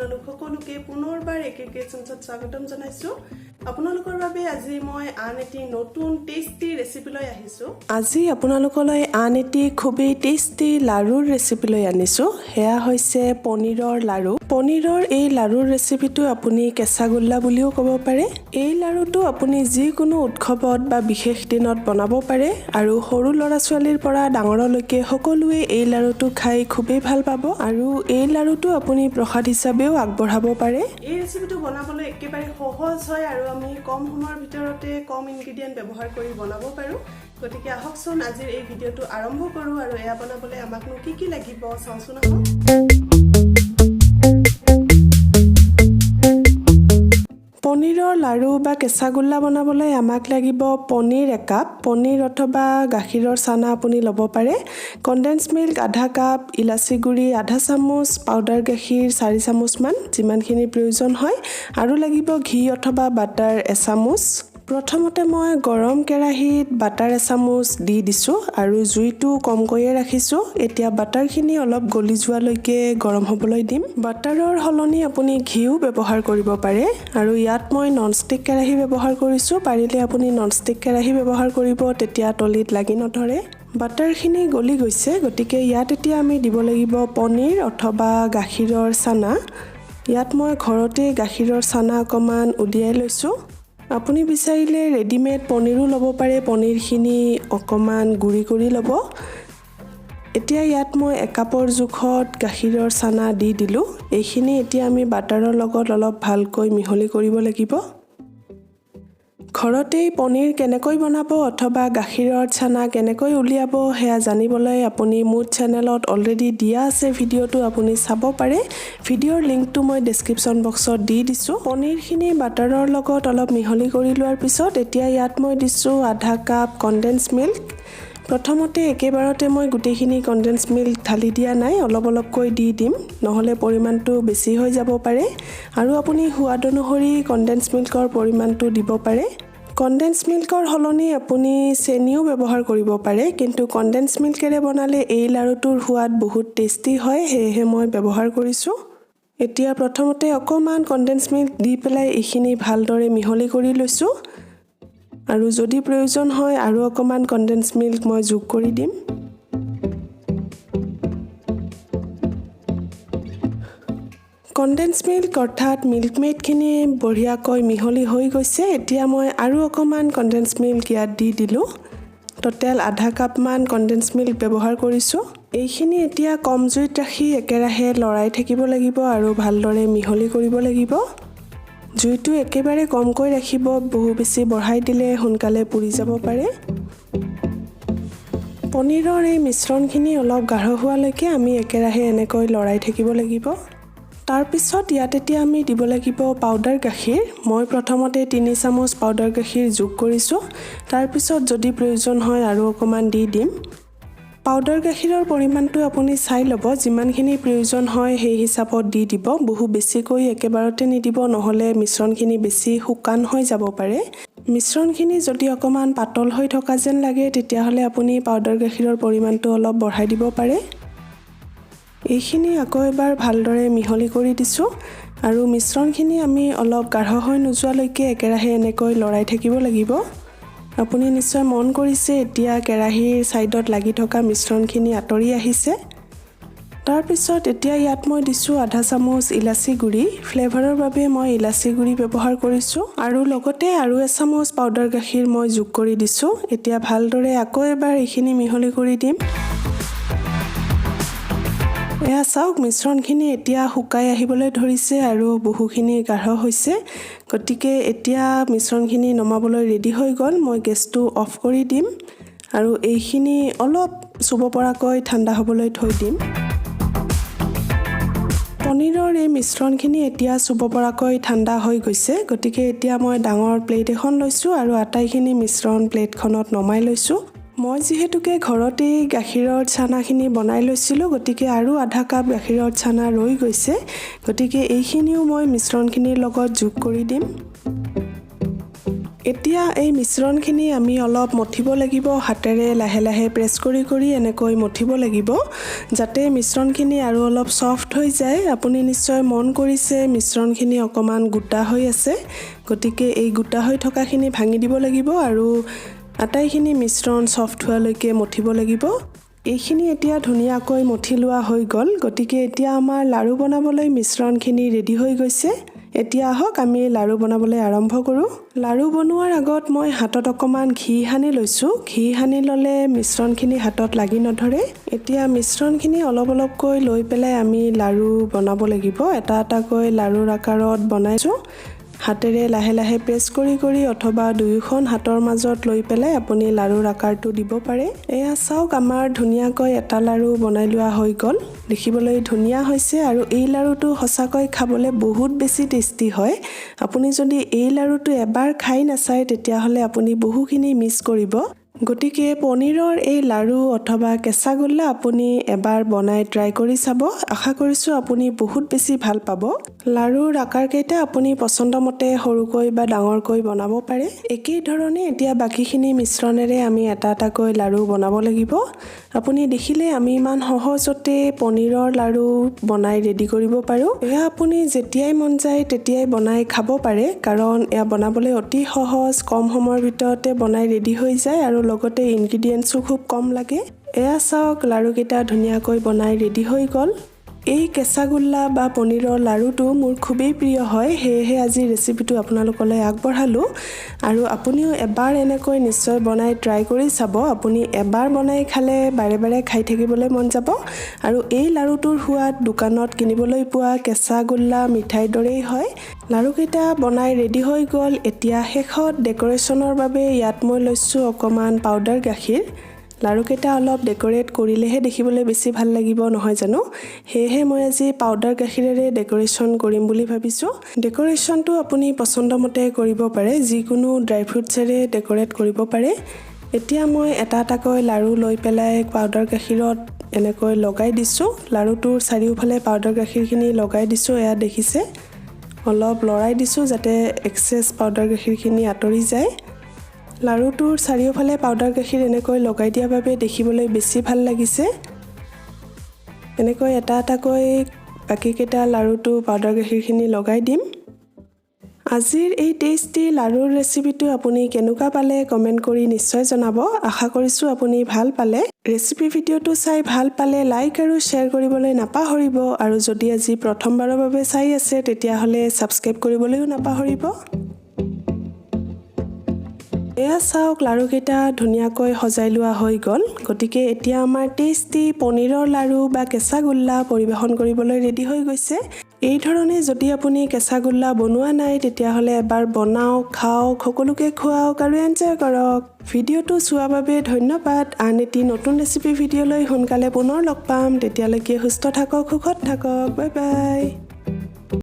আপোনালোক সকলোকে পুনৰবাৰ একে কিচেনত স্বাগতম জনাইছো আপোনালোকৰ বাবে আজি মই আন এটি নতুন টেস্টি ৰেচিপি লৈ আহিছো আজি আপোনালোকলৈ আন এটি খুবেই টেস্টি লাৰুৰ ৰেচিপি লৈ আনিছো হেয়া হৈছে পনীৰৰ লাৰু পনীৰৰ এই লাৰুৰ ৰেচিপিটো আপুনি কেঁচাগোল্লা বুলিও ক'ব পাৰে এই লাৰুটো আপুনি যিকোনো উৎসৱত বা বিশেষ দিনত বনাব পাৰে আৰু সৰু ল'ৰা ছোৱালীৰ পৰা ডাঙৰলৈকে সকলোৱে এই লাৰুটো খাই খুবেই ভাল পাব আৰু এই লাৰুটো আপুনি প্ৰসাদ হিচাপেও আগবঢ়াব পাৰে এই ৰেচিপিটো বনাবলৈ একেবাৰে সহজ হয় আৰু আমি কম সময়ৰ ভিতৰতে কম ইনগ্ৰেডিয়েন্ট ব্যৱহাৰ কৰি বনাব পাৰো গতিকে আহকচোন আজিৰ এই ভিডিঅটো আৰম্ভ কৰো আৰু এয়া বনাবলৈ আমাকনো কি লাগিব চাওঁচোন আহক পনীৰৰ লাৰু বা কেঁচাগোল্লা বনাবলৈ আমাক লাগিব পনীৰ 1 কাপ পনীৰ অথবা গাখীৰৰ চানা আপুনি ল'ব পাৰে কনডেন্স মিল্ক আধা কাপ ইলাচি গুড়ি আধা চামুচ পাউডাৰ গাখীৰ 4 চামুচ মান যিমানখিনি প্ৰয়োজন হয় আৰু লাগিব ঘি অথবা বাটাৰ 1 চামুচ প্ৰথমতে মই গৰম কেৰাহীত বাটাৰ 1 চামুচ দি দিছো আৰু জুইটো কমকৈয়ে ৰাখিছো এতিয়া বাটাৰখিনি অলপ গলি যোৱালৈকে গৰম হ'বলৈ দিম বাটাৰৰ হলনি আপুনি ঘিও ব্যৱহাৰ কৰিব পাৰে আৰু ইয়াত মই ননষ্টিক কেৰাহী ব্যৱহাৰ কৰিছো পাৰিলে আপুনি ননষ্টিক কেৰাহী ব্যৱহাৰ কৰিব তেতিয়া তলিত লাগি নধৰে বাটাৰখিনি গলি গৈছে গতিকে ইয়াত এতিয়া আমি দিব লাগিব পনীৰ অথবা গাখীৰৰ চানা ইয়াত মই ঘৰতে গাখীৰৰ চানা অকমান উলিয়াই লৈছো আপুনি বিচাৰিলে ৰেডিমেড পনীৰো ল'ব পাৰে পনীৰখিনি অকমান গুৰি কৰি ল'ব এতিয়া ইয়াত মই 1 কাপৰ জোখত গাখীৰৰ চানা দি দিলো এইখিনি এতিয়া আমি বাটাৰৰ লগত অলপ ভালকৈ মিহলি কৰিব লাগিব ঘৰতে পনীৰ কেনেকৈ বনাব অথবা গাখীৰৰ চানা কেনেকৈ উলিয়াব হেয়া জানিবলৈ আপুনি মোৰ চেনেলত অলৰেডি দিয়া আছে ভিডিঅটো আপুনি চাব পাৰে ভিডিঅৰ লিংকটো মই ডেসক্ৰিপচন বক্সত দি দিছো পনীৰখিনি বাটাৰৰ লগত অলপ মিহলি কৰি লোৱাৰ পিছত এতিয়া ইয়াত মই দিছো আধা কাপ কনডেন্স মিল্ক প্ৰথমতে একেবাৰতে মই গুটেখিনি কনডেন্স মিল্ক ঢালি দিয়া নাই অলপকৈ দি দিম নহলে পৰিমাণটো বেছি হৈ যাব পাৰে আৰু আপুনি সোৱাদ অনুসৰি কনডেন্স মিল্কৰ পৰিমাণটো দিব পাৰে কনডেন্স মিল্কৰ হলনি আপুনি চেনিও ব্যৱহাৰ কৰিব পাৰে কিন্তু কনডেন্স মিল্কেৰে বনালে এই লাৰুটোৰ সোৱাদ বহুত টেস্টি হয় হেহে মই ব্যৱহাৰ কৰিছো এতিয়া প্ৰথমতে অকমান কনডেন্স মিল্ক দি পেলাই এইখিনি ভালদৰে মিহলি কৰি লৈছো আৰু যদি প্ৰয়োজন হয় আৰু অকমান কনডেন্স মিল্ক মই যোগ কৰি দিম কনডেন্স মিল্ক অৰ্থাৎ মিল্ক মেডখিনি বঢ়িয়াকৈ মিহলি হৈ গৈছে এতিয়া মই আৰু অকমান কনডেন্স মিল্ক ইয়াত দি দিলো টোটেল আধা কাপ মান কনডেন্স মিল্ক ব্যৱহাৰ কৰিছো এইখিনি এতিয়া কম জুইত ৰাখি একেৰাহে লৰাই থাকিব লাগিব আৰু ভালদৰে মিহলি কৰিব লাগিব জুইটো একেবাৰে কমকৈ ৰাখিব বহু বেছি বঢ়াই দিলে সোনকালে পুৰি যাব পাৰে পনীৰৰ এই মিশ্ৰণখিনি অলপ গাঢ় হোৱালৈকে আমি একেৰাহে এনেকৈ লৰাই থাকিব লাগিব তাৰ পিছত ইয়াত এতিয়া আমি দিব লাগিব পাউডাৰ গাখীৰ মই প্ৰথমতে 3 চামুচ পাউডাৰ গাখীৰ যোগ কৰিছো তাৰ পিছত যদি প্ৰয়োজন হয় আৰু অকমান দি দিম পাউডাৰ গাখীৰৰ পৰিমাণটো আপুনি চাই ল'ব যিমানখিনি প্ৰয়োজন হয় সেই হিচাপত দি দিব বহু বেছিকৈ একেবাৰতে নিদিব নহলে মিশ্ৰণখিনি বেছি শুকান হৈ যাব পাৰে মিশ্ৰণখিনি যদি অকমান পাতল হৈ থকা যেন লাগে তেতিয়া হলে আপুনি পাউডাৰ গাখীৰৰ পৰিমাণটো অলপ বঢ়াই দিব পাৰে এইখিনি আকৌ এবাৰ ভালদৰে মিহলি কৰি দিছো আৰু মিশ্ৰণখিনি আমি অলপ গাঢ় হৈ নোযোৱালৈকে একেৰাহে এনেকৈ লৰাই থাকিব লাগিব আপুনি নিশ্চয় মন কৰিছে এতিয়া কেৰাহীৰ সাইডত লাগি থকা মিশ্ৰণখিনি আতৰি আহিছে তাৰ পিছত এতিয়া ইয়াত মই দিছো আধা চামুচ ইলাচি গুড়ি ফ্লেভাৰৰ বাবে মই ইলাচি গুড়ি ব্যৱহাৰ কৰিছো আৰু লগতে আৰু 1 চামুচ পাউডাৰ গাখীৰ মই যোগ কৰি দিছো এতিয়া ভালদৰে আকৌ এবাৰ এইখিনি মিহলি কৰি দিম এয়া চাওক মিশ্ৰণখিনি এতিয়া শুকাই আহিবলৈ ধৰিছে আৰু বহুখিনি গাঢ় হৈছে গতিকে এতিয়া মিশ্ৰণখিনি নমাবলৈ ৰেডি হৈ গ'ল মই গেছটো অফ কৰি দিম আৰু এইখিনি অলপ চুব পৰাকৈ ঠাণ্ডা হ'বলৈ থৈ দিম পনীৰৰ এই মিশ্ৰণখিনি এতিয়া চুব পৰাকৈ ঠাণ্ডা হৈ গৈছে গতিকে এতিয়া মই ডাঙৰ প্লেট এখন লৈছো আৰু আটাইখিনি মিশ্ৰণ প্লেটখনত নমাই লৈছো মই যেহেতুকে ঘৰতে গাখীৰৰ চানাখিনি বনাই লৈছিলো গতিকে আৰু আধা কাপ গাখীৰৰ চানা ৰৈ গৈছে গতিকে এইখিনিও মই মিশ্ৰণখিনিৰ লগত যোগ কৰি দিম এতিয়া এই মিশ্ৰণখিনি আমি অলপ মঠিব লাগিব হাতেৰে লাহে লাহে প্ৰেছ কৰি কৰি এনেকৈ মঠিব লাগিব যাতে মিশ্ৰণখিনি আৰু অলপ সফট হৈ যায় আপুনি নিশ্চয় মন কৰিছে মিশ্ৰণখিনি অকমান গোটা হৈ আছে গতিকে এই গোটা হৈ থকাখিনি ভাঙি দিব লাগিব আৰু আটাইখিনি মিশ্ৰণ সফট হোৱালৈকে মঠিব লাগিব এইখিনি এতিয়া ধুনীয়াকৈ মঠি লোৱা হৈ গ'ল গতিকে এতিয়া আমাৰ লাৰু বনাবলৈ মিশ্ৰণখিনি ৰেডি হৈ গৈছে এতিয়া আহক আমি লাৰু বনাবলৈ আৰম্ভ কৰোঁ লাৰু বনোৱাৰ আগত মই হাতত অকমান ঘি হানি লৈছোঁ ঘি হানি ল'লে মিশ্ৰণখিনি হাতত লাগি নধৰে এতিয়া মিশ্ৰণখিনি অলপ অলপকৈ লৈ পেলাই আমি লাৰু বনাব লাগিব এটা এটাকৈ লাৰুৰ আকাৰত বনাইছোঁ হাতেৰে লাহে লাহে প্ৰেছ কৰি কৰি অথবা দুয়োখন হাতৰ মাজত লৈ পেলাই আপুনি লাৰুৰ আকাৰটো দিব পাৰে এয়া চাওক আমাৰ ধুনীয়াকৈ এটা লাৰু বনাই লোৱা হৈ গ'ল দেখিবলৈ ধুনীয়া হৈছে আৰু এই লাৰুটো সঁচাকৈ খাবলৈ বহুত বেছি টেষ্টি হয় আপুনি যদি এই লাৰুটো এবাৰ খাই নাচায় তেতিয়াহ'লে আপুনি বহুখিনি মিছ কৰিব গতিকে পনীৰৰ এই লাৰু অথবা কেঁচা গোল্লা আপুনি এবাৰ বনাই ট্ৰাই কৰি চাব আশা কৰিছোঁ আপুনি বহুত বেছি ভাল পাব লাৰুৰ আকাৰকেইটা আপুনি পছন্দমতে সৰুকৈ বা ডাঙৰকৈ বনাব পাৰে একেই ধৰণে এতিয়া বাকীখিনি মিশ্ৰণেৰে আমি এটা এটাকৈ লাৰু বনাব লাগিব আপুনি দেখিলে আমি ইমান সহজতে পনীৰৰ লাৰু বনাই ৰেডি কৰিব পাৰোঁ এয়া আপুনি যেতিয়াই মন যায় তেতিয়াই বনাই খাব পাৰে কাৰণ এয়া বনাবলৈ অতি সহজ কম সময়ৰ ভিতৰতে বনাই ৰেডি হৈ যায় আৰু লগতে ইনগ্ৰেডিয়েন্টছো খুব কম লাগে এয়া চাওক লাৰুকেইটা ধুনীয়াকৈ বনাই ৰেডি হৈ গ'ল এই কেঁচা গোল্লা বা পনীৰৰ লাৰুটো মোৰ খুবেই প্ৰিয় হয় সেয়েহে আজি ৰেচিপিটো আপোনালোকলৈ আগবঢ়ালোঁ আৰু আপুনিও এবাৰ এনেকৈ নিশ্চয় বনাই ট্ৰাই কৰি চাব আপুনি এবাৰ বনাই খালে বাৰে বাৰে খাই থাকিবলৈ মন যাব আৰু এই লাৰুটোৰ সোৱাদ দোকানত কিনিবলৈ পোৱা কেঁচা গোল্লা মিঠাইৰ দৰেই হয় লাৰুকেইটা বনাই ৰেডি হৈ গ'ল এতিয়া শেষত ডেকৰেশ্যনৰ বাবে ইয়াত মই লৈছোঁ অকমান পাউডাৰ গাখীৰ লাৰুকেইটা অলপ ডেকৰেট কৰিলেহে দেখিবলৈ বেছি ভাল লাগিব নহয় জানো সেয়েহে মই আজি পাউডাৰ গাখীৰেৰে ডেকৰেশ্যন কৰিম বুলি ভাবিছোঁ ডেকৰেশ্যনটো আপুনি পছন্দমতে কৰিব পাৰে যিকোনো ড্ৰাই ফ্ৰুটছেৰে ডেকৰেট কৰিব পাৰে এতিয়া মই এটা এটাকৈ লাৰু লৈ পেলাই পাউডাৰ গাখীৰত এনেকৈ লগাই দিছোঁ লাৰুটোৰ চাৰিওফালে পাউডাৰ গাখীৰখিনি লগাই দিছোঁ এয়া দেখিছে অলপ লৰাই দিছোঁ যাতে এক্সেছ পাউডাৰ গাখীৰখিনি আঁতৰি যায় লাৰুটোৰ চাৰিওফালে পাউডাৰ গাখীৰ এনেকৈ লগাই দিয়াৰ বাবে দেখিবলৈ বেছি ভাল লাগিছে এনেকৈ এটা এটাকৈ বাকীকেইটা লাৰুটো পাউডাৰ গাখীৰখিনি লগাই দিম আজিৰ এই টেষ্টি লাৰুৰ ৰেচিপিটো আপুনি কেনেকুৱা পালে কমেণ্ট কৰি নিশ্চয় জনাব আশা কৰিছোঁ আপুনি ভাল পালে ৰেচিপি ভিডিঅ'টো চাই ভাল পালে লাইক আৰু শ্বেয়াৰ কৰিবলৈ নাপাহৰিব আৰু যদি আজি প্ৰথমবাৰৰ বাবে চাই আছে তেতিয়াহ'লে ছাবস্ক্ৰাইব কৰিবলৈও নাপাহৰিব এয়া চাওক লাৰুকেইটা ধুনীয়াকৈ সজাই লোৱা হৈ গ'ল গতিকে এতিয়া আমাৰ টেষ্টি পনীৰৰ লাৰু বা কেঁচা গোল্লা পৰিৱেশন কৰিবলৈ ৰেডি হৈ গৈছে এই ধৰণে যদি আপুনি কেঁচা গোল্লা বনোৱা নাই তেতিয়াহ'লে এবাৰ বনাওক খাওক সকলোকে খুৱাওক আৰু এনজয় কৰক ভিডিঅ'টো চোৱাৰ বাবে ধন্যবাদ আন এটি নতুন ৰেচিপি ভিডিঅ'লৈ সোনকালে পুনৰ লগ পাম তেতিয়ালৈকে সুস্থ থাকক সুখত থাকক বাই বাই